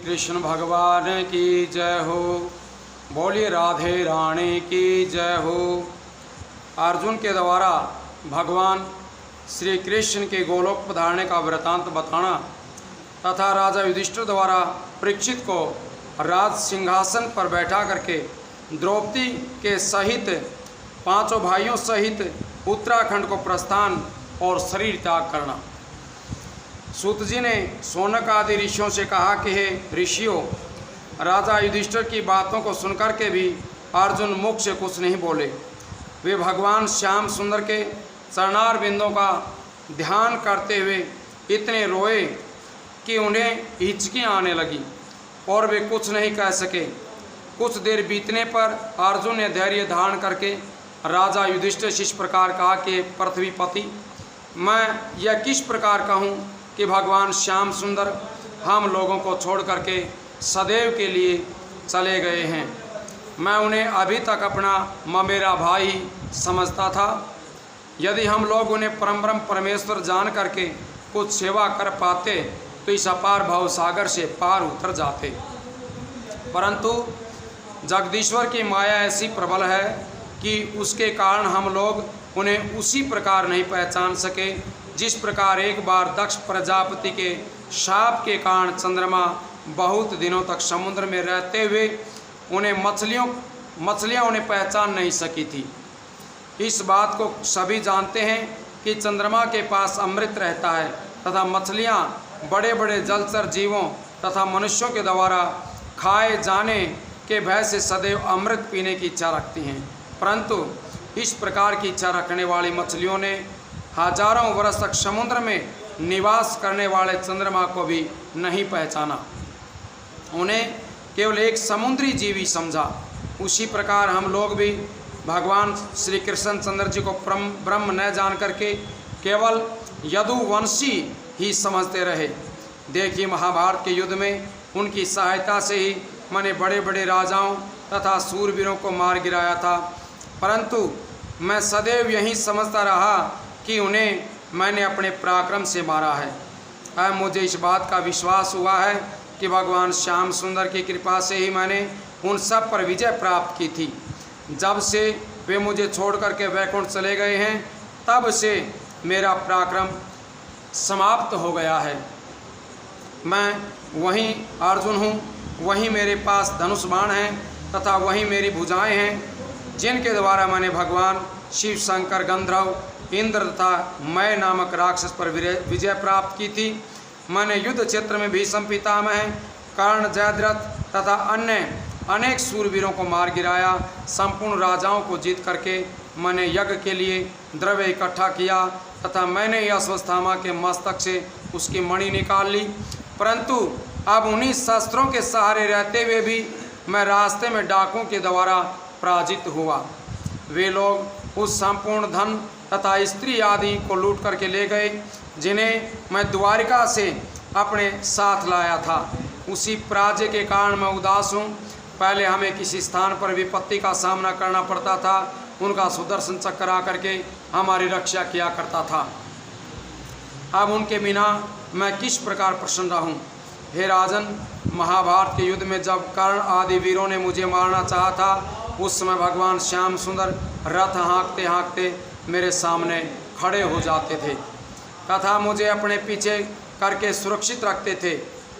कृष्ण भगवान की जय हो। बोलिए राधे रानी की जय हो। अर्जुन के द्वारा भगवान श्री कृष्ण के गोलोक पधारने का वृतांत बताना तथा राजा युधिष्ठिर द्वारा परीक्षित को राज सिंहासन पर बैठा करके द्रौपदी के सहित पांचों भाइयों सहित उत्तराखंड को प्रस्थान और शरीर त्याग करना। सूत जी ने शौनक आदि ऋषियों से कहा कि हे ऋषियों, राजा युधिष्ठिर की बातों को सुनकर के भी अर्जुन मुख से कुछ नहीं बोले। वे भगवान श्याम सुंदर के चरणार बिंदों का ध्यान करते हुए इतने रोए कि उन्हें हिचकियाँ आने लगी और वे कुछ नहीं कह सके। कुछ देर बीतने पर अर्जुन ने धैर्य धारण करके राजा युधिष्ठिर से इस प्रकार कहा कि पृथ्वीपति, मैं यह किस प्रकार कहूँ कि भगवान श्याम सुंदर हम लोगों को छोड़ करके सदैव के लिए चले गए हैं। मैं उन्हें अभी तक अपना ममेरा भाई समझता था। यदि हम लोग उन्हें परम ब्रह्म परमेश्वर जान करके कुछ सेवा कर पाते तो इस अपार भव सागर से पार उतर जाते, परंतु जगदीश्वर की माया ऐसी प्रबल है कि उसके कारण हम लोग उन्हें उसी प्रकार नहीं पहचान सके जिस प्रकार एक बार दक्ष प्रजापति के शाप के कारण चंद्रमा बहुत दिनों तक समुद्र में रहते हुए उन्हें मछलियाँ उन्हें पहचान नहीं सकी थी। इस बात को सभी जानते हैं कि चंद्रमा के पास अमृत रहता है तथा मछलियाँ बड़े बड़े जलचर जीवों तथा मनुष्यों के द्वारा खाए जाने के भय से सदैव अमृत पीने की इच्छा रखती हैं, परंतु इस प्रकार की इच्छा रखने वाली मछलियों ने हजारों वर्ष तक समुद्र में निवास करने वाले चंद्रमा को भी नहीं पहचाना, उन्हें केवल एक समुद्री जीवी समझा। उसी प्रकार हम लोग भी भगवान श्री कृष्ण चंद्र जी को ब्रह्म न जान करके केवल यदुवंशी ही समझते रहे। देखिए, महाभारत के युद्ध में उनकी सहायता से ही मैंने बड़े बड़े राजाओं तथा सूरवीरों को मार गिराया था, परंतु मैं सदैव यही समझता रहा कि उन्हें मैंने अपने पराक्रम से मारा है। अब मुझे इस बात का विश्वास हुआ है कि भगवान श्याम सुंदर की कृपा से ही मैंने उन सब पर विजय प्राप्त की थी। जब से वे मुझे छोड़ करके वैकुंठ चले गए हैं, तब से मेरा पराक्रम समाप्त हो गया है। मैं वहीं अर्जुन हूँ, वहीं मेरे पास धनुष बाण हैं तथा वहीं मेरी भुजाएं हैं जिनके द्वारा मैंने भगवान शिव, शंकर, गंधर्व, इंद्र तथा मय नामक राक्षस पर विजय प्राप्त की थी। मैंने युद्ध क्षेत्र में भीष्म पितामह, कर्ण, जयद्रथ तथा अन्य अनेक सूरवीरों को मार गिराया। संपूर्ण राजाओं को जीत करके मैंने यज्ञ के लिए द्रव्य इकट्ठा किया तथा मैंने ही अश्वत्थामा के मस्तक से उसकी मणि निकाल ली, परंतु अब उन्हीं शस्त्रों के सहारे रहते हुए भी मैं रास्ते में डाकुओं के द्वारा पराजित हुआ। वे लोग उस संपूर्ण धन तथा स्त्री आदि को लूट करके ले गए जिन्हें मैं द्वारिका से अपने साथ लाया था। उसी पराजय के कारण मैं उदास हूँ। पहले हमें किसी स्थान पर विपत्ति का सामना करना पड़ता था, उनका सुदर्शन चक्र आकर के हमारी रक्षा किया करता था। अब उनके बिना मैं किस प्रकार प्रसन्न रहूं। हे राजन, महाभारत के युद्ध में जब कर्ण आदि वीरों ने मुझे मारना चाहा था, उस समय भगवान श्याम सुंदर रथ हाँकते हाँकते मेरे सामने खड़े हो जाते थे तथा मुझे अपने पीछे करके सुरक्षित रखते थे।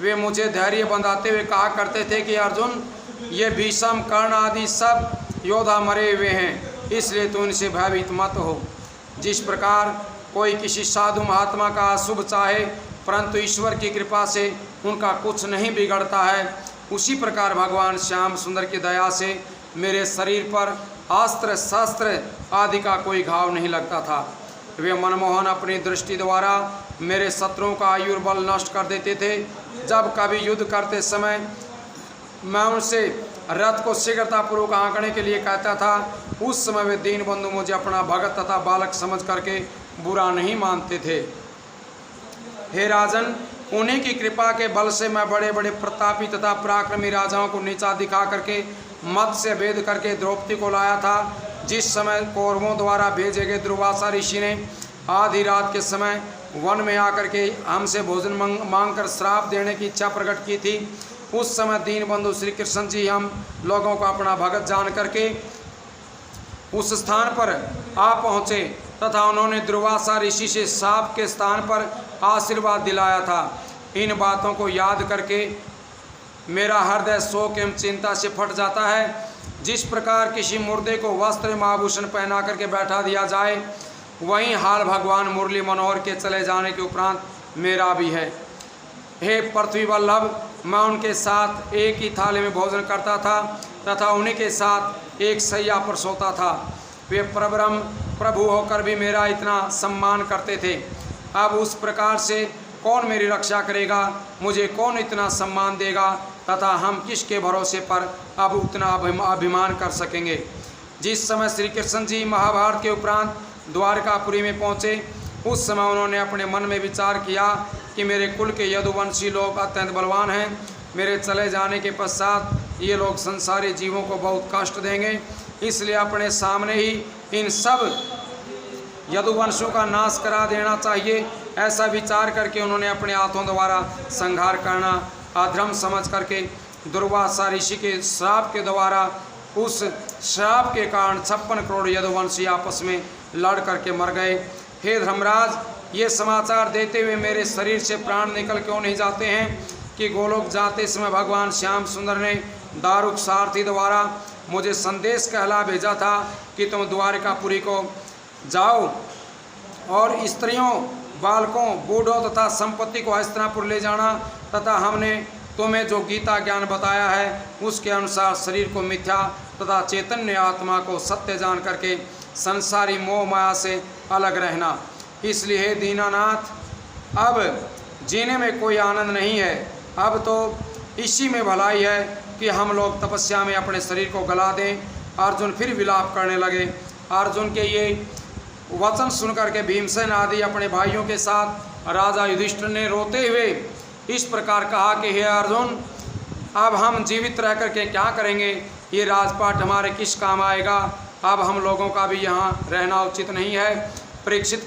वे मुझे धैर्य बंधाते हुए कहा करते थे कि अर्जुन, ये भीष्म, कर्ण आदि सब योद्धा मरे हुए हैं, इसलिए तू इनसे भयभीत मत हो। जिस प्रकार कोई किसी साधु महात्मा का अशुभ चाहे परंतु ईश्वर की कृपा से उनका कुछ नहीं बिगड़ता है, उसी प्रकार भगवान श्याम सुंदर की दया से मेरे शरीर पर अस्त्र शस्त्र आदि का कोई घाव नहीं लगता था। वे मनमोहन अपनी दृष्टि द्वारा मेरे शत्रुओं का आयुर्बल नष्ट कर देते थे। जब कभी युद्ध करते समय मैं उनसे रथ को शीघ्रतापूर्वक हाँकने के लिए कहता था, उस समय वे दीनबंधु मुझे अपना भगत तथा बालक समझ करके बुरा नहीं मानते थे। हे राजन, उन्हीं की कृपा के बल से मैं बड़े बड़े प्रतापी तथा पराक्रमी राजाओं को नीचा दिखा करके मत से भेद करके द्रौपदी को लाया था। जिस समय कौरवों द्वारा भेजे गए दुर्वासा ऋषि ने आधी रात के समय वन में आकर के हमसे भोजन मांग कर श्राप देने की इच्छा प्रकट की थी। उस समय दीन बंधु श्री कृष्ण जी हम लोगों को अपना भगत जान करके उस स्थान पर आ पहुँचे तथा उन्होंने दुर्वासा ऋषि से साप के स्थान पर आशीर्वाद दिलाया था। इन बातों को याद करके मेरा हृदय शोक एवं चिंता से फट जाता है। जिस प्रकार किसी मुर्दे को वस्त्र एवं आभूषण पहना करके बैठा दिया जाए, वहीं हाल भगवान मुरली मनोहर के चले जाने के उपरांत मेरा भी है। हे पृथ्वी वल्लभ, मैं उनके साथ एक ही थाली में भोजन करता था तथा उन्हीं के साथ एक सैया पर सोता था। वे परब्रह्म प्रभु होकर भी मेरा इतना सम्मान करते थे। अब उस प्रकार से कौन मेरी रक्षा करेगा, मुझे कौन इतना सम्मान देगा तथा हम किसके भरोसे पर अब उतना अभिमान कर सकेंगे। जिस समय श्री कृष्ण जी महाभारत के उपरांत द्वारकापुरी में पहुँचे, उस समय उन्होंने अपने मन में विचार किया कि मेरे कुल के यदुवंशी लोग अत्यंत बलवान हैं। मेरे चले जाने के पश्चात ये लोग संसारी जीवों को बहुत कष्ट देंगे, इसलिए अपने सामने ही इन सब यदुवंशों का नाश करा देना चाहिए। ऐसा विचार करके उन्होंने अपने हाथों द्वारा संहार करना अधर्म समझ करके दुर्वासा ऋषि के श्राप के द्वारा उस श्राप के कारण 56 करोड़ यदुवंशी आपस में लड़ करके मर गए। हे धर्मराज, ये समाचार देते हुए मेरे शरीर से प्राण निकल क्यों नहीं जाते हैं कि गोलोक जाते समय भगवान श्याम सुंदर ने दारुक सारथी द्वारा मुझे संदेश कहला भेजा था कि तुम द्वारकापुरी को जाओ और स्त्रियों, बालकों, बूढ़ों तथा संपत्ति को हस्तिनापुर ले जाना तथा हमने तुम्हें जो गीता ज्ञान बताया है उसके अनुसार शरीर को मिथ्या तथा चैतन्य आत्मा को सत्य जान करके संसारी मोह माया से अलग रहना। इसलिए हे दीनानाथ, अब जीने में कोई आनंद नहीं है। अब तो इसी में भलाई है कि हम लोग तपस्या में अपने शरीर को गला दें। अर्जुन फिर विलाप करने लगे। अर्जुन के ये वचन सुनकर के भीमसेन आदि अपने भाइयों के साथ राजा युधिष्ठिर ने रोते हुए इस प्रकार कहा कि हे अर्जुन, अब हम जीवित रह कर के क्या करेंगे? ये राजपाट हमारे किस काम आएगा? अब हम लोगों का भी यहाँ रहना उचित नहीं है। परीक्षित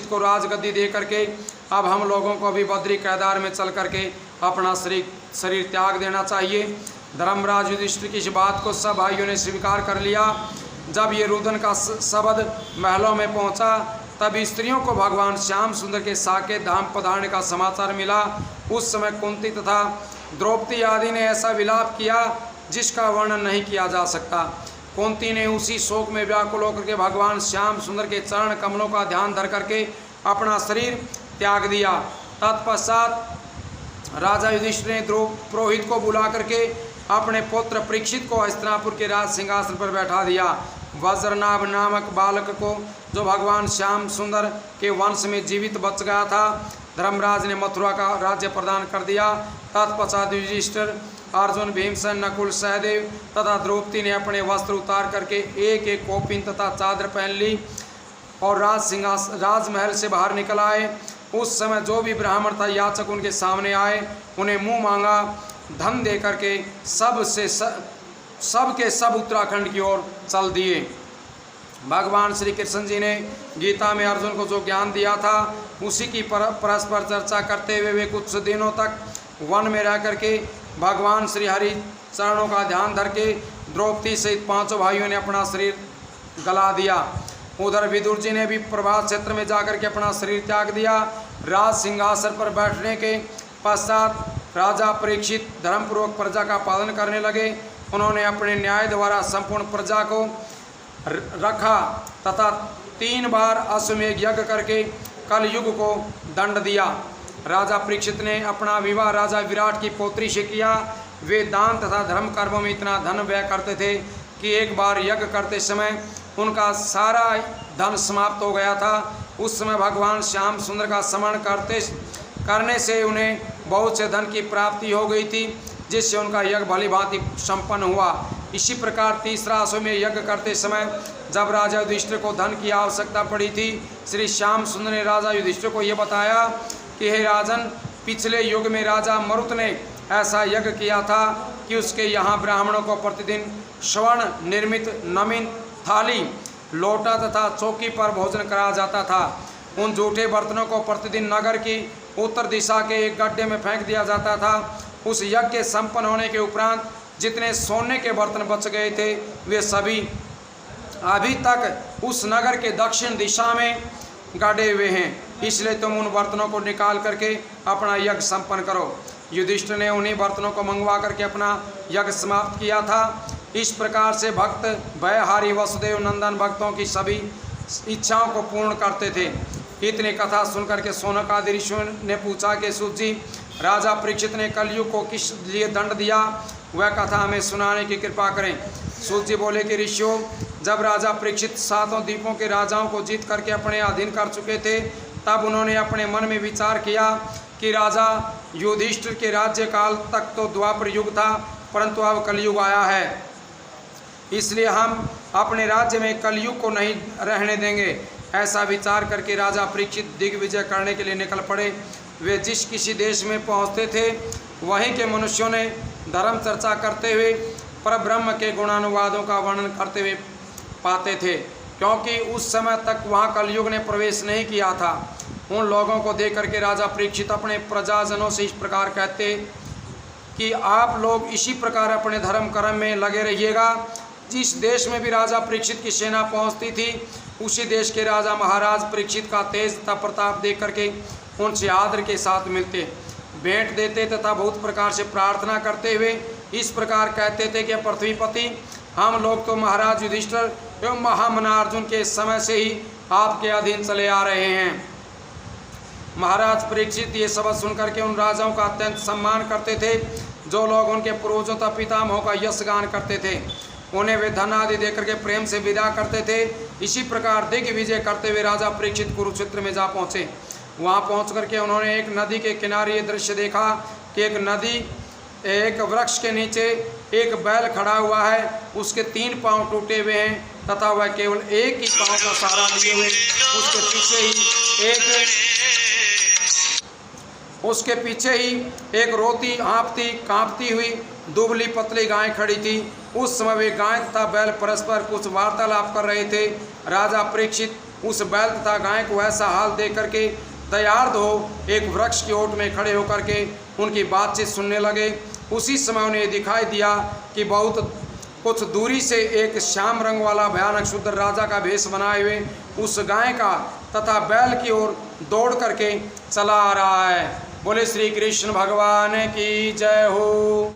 को राजगद्दी दे करके अब हम लोगों को भी बद्री केदार में चल करके अपना शरीर त्याग देना चाहिए। धर्मराज युधिष्ठिर की इस बात को सब भाइयों ने स्वीकार कर लिया। जब ये रुदन का शब्द महलों में पहुंचा, तब स्त्रियों को भगवान श्याम सुंदर के साकेत धाम पधारने का समाचार मिला। उस समय कुंती तथा द्रौपदी आदि ने ऐसा विलाप किया जिसका वर्णन नहीं किया जा सकता। कुंती ने उसी शोक में व्याकुल होकर के भगवान श्याम सुंदर के चरण कमलों का ध्यान धर करके अपना शरीर त्याग दिया। तत्पश्चात राजा युधिष्ठिर ने पुरोहित को बुला करके अपने पुत्र परीक्षित को हस्तिनापुर के राज सिंहासन पर बैठा दिया। वज्रनाभ नामक बालक को, जो भगवान श्याम सुंदर के वंश में जीवित बच गया था, धर्मराज ने मथुरा का राज्य प्रदान कर दिया। तत्पश्चात युधिष्ठिर, अर्जुन, भीमसेन, नकुल, सहदेव तथा द्रौपदी ने अपने वस्त्र उतार करके एक एक कौपीन तथा चादर पहन ली और राजमहल से बाहर निकल आए। उस समय जो भी ब्राह्मण था याचक उनके सामने आए, उन्हें मुंह मांगा धन दे करके सब के सब उत्तराखंड की ओर चल दिए। भगवान श्री कृष्ण जी ने गीता में अर्जुन को जो ज्ञान दिया था उसी की परस्पर चर्चा करते हुए वे कुछ दिनों तक वन में रह करके भगवान श्री हरि चरणों का ध्यान धर के द्रौपदी सहित 5 भाइयों ने अपना शरीर गला दिया। उधर विदुर जी ने भी प्रभात क्षेत्र में जाकर के अपना शरीर त्याग दिया। राज सिंहासन पर बैठने के पश्चात राजा परीक्षित धर्मपूर्वक प्रजा का पालन करने लगे। उन्होंने अपने न्याय द्वारा संपूर्ण प्रजा को रखा तथा 3 बार अश्वमेध यज्ञ करके कलयुग को दंड दिया। राजा परीक्षित ने अपना विवाह राजा विराट की पौत्री से किया। वे दान तथा धर्म कर्मों में इतना धन व्यय करते थे कि एक बार यज्ञ करते समय उनका सारा धन समाप्त हो गया था। उस समय भगवान श्याम सुंदर का स्मरण करने से उन्हें बहुत से धन की प्राप्ति हो गई थी, जिससे उनका यज्ञ भली भांति संपन्न हुआ। इसी प्रकार तीसरा अश्वमेध यज्ञ करते समय जब राजा युधिष्ठिर को धन की आवश्यकता पड़ी थी, श्री श्याम सुंदर ने राजा युधिष्ठिर को ये बताया कि हे राजन, पिछले युग में राजा मरुत ने ऐसा यज्ञ किया था कि उसके यहाँ ब्राह्मणों को प्रतिदिन स्वर्ण निर्मित नवीन थाली, लोटा तथा चौकी पर भोजन कराया जाता था। उन जूठे बर्तनों को प्रतिदिन नगर की उत्तर दिशा के एक गड्ढे में फेंक दिया जाता था। उस यज्ञ के संपन्न होने के उपरांत जितने सोने के बर्तन बच गए थे वे सभी अभी तक उस नगर के दक्षिण दिशा में गाड़े हुए हैं, इसलिए तुम उन बर्तनों को निकाल करके अपना यज्ञ संपन्न करो। युधिष्ठिर ने उन्हीं बर्तनों को मंगवा करके अपना यज्ञ समाप्त किया था। इस प्रकार से भक्त भयहारी वसुदेव नंदन भक्तों की सभी इच्छाओं को पूर्ण करते थे। इतनी कथा सुनकर के शौनक आदि ऋषियों ने पूछा कि सूत जी, राजा परीक्षित ने कलयुग को किस लिए दंड दिया, वह कथा हमें सुनाने की कृपा करें। सूत जी बोले कि ऋषियों, जब राजा परीक्षित सातों द्वीपों के राजाओं को जीत करके अपने अधीन कर चुके थे, तब उन्होंने अपने मन में विचार किया कि राजा युधिष्ठिर के राज्य काल तक तो द्वापर युग था, परंतु अब कलयुग आया है, इसलिए हम अपने राज्य में कलयुग को नहीं रहने देंगे। ऐसा विचार करके राजा परीक्षित दिग्विजय करने के लिए निकल पड़े। वे जिस किसी देश में पहुंचते थे, वहीं के मनुष्यों ने धर्म चर्चा करते हुए परब्रह्म के गुणानुवादों का वर्णन करते हुए पाते थे, क्योंकि उस समय तक वहां कलयुग ने प्रवेश नहीं किया था। उन लोगों को देख करके राजा परीक्षित अपने प्रजाजनों से इस प्रकार कहते कि आप लोग इसी प्रकार अपने धर्म कर्म में लगे रहिएगा। जिस देश में भी राजा परीक्षित की सेना पहुंचती थी, उसी देश के राजा महाराज परीक्षित का तेज तथा प्रताप देख करके उनसे आदर के साथ मिलते, भेंट देते तथा बहुत प्रकार से प्रार्थना करते हुए इस प्रकार कहते थे कि पृथ्वीपति, हम लोग तो महाराज युधिष्ठिर एवं महामना अर्जुन के समय से ही आपके अधीन चले आ रहे हैं। महाराज परीक्षित ये शब्द सुनकर के उन राजाओं का अत्यंत सम्मान करते थे, जो लोग उनके पूर्वजों तथा पितामहों का यश गान करते थे। उन्हें वे धन आदि देकर के प्रेम से विदा करते थे। इसी प्रकार दिग्विजय करते हुए राजा परीक्षित कुरुक्षेत्र में जा पहुँचे। वहाँ पहुँच करके उन्होंने एक नदी के किनारे ये दृश्य देखा कि एक वृक्ष के नीचे एक बैल खड़ा हुआ है, उसके 3 पाँव टूटे हुए हैं तथा वह केवल एक ही पाँव का सहारा लिए हुए उसके पीछे ही एक रोती हाँफती कांपती हुई दुबली पतली गाय खड़ी थी। उस समय वे गाय तथा बैल परस्पर कुछ वार्तालाप कर रहे थे। राजा परीक्षित उस बैल तथा गाय को ऐसा हाल देख करके दयार्द हो एक वृक्ष की ओट में खड़े होकर के उनकी बातचीत सुनने लगे। उसी समय उन्हें दिखाई दिया कि बहुत कुछ दूरी से एक श्याम रंग वाला भयानक शूद्र राजा का भेष बनाए हुए उस गाय का तथा बैल की ओर दौड़ करके चला आ रहा है। बोले श्री कृष्ण भगवान की जय हो।